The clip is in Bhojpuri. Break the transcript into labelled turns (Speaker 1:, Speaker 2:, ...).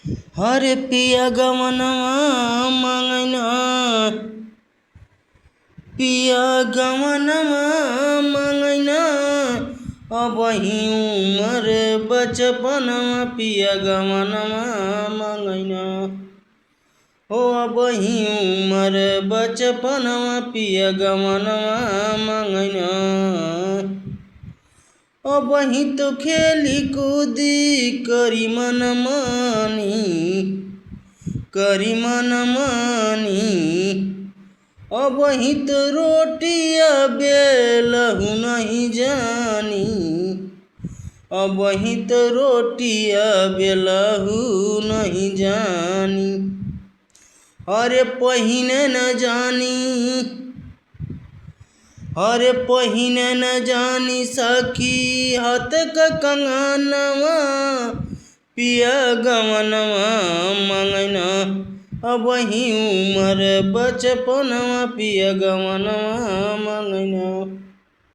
Speaker 1: हरे पिया गवनवा मंगैना, पिया गवनवा मंगैना, अबही उमर बचपनवा पिया गवनवा मंगैना। हो अबही उमर बचपनवा पिया गवनवा मंगैना। अबही तो खेली कूदी करी मन मानी, अबही तो रोटिया बेलहु नहीं जानी, अबही तो रोटिया बेलहु नहीं जानी। अरे पहिने न जानी, अरे पहिने न जानी सखी हाथ का कंगनवा पिया गवनवा मंगैना। अबही उमर बचपनवा पिया गवनवा मंगैना।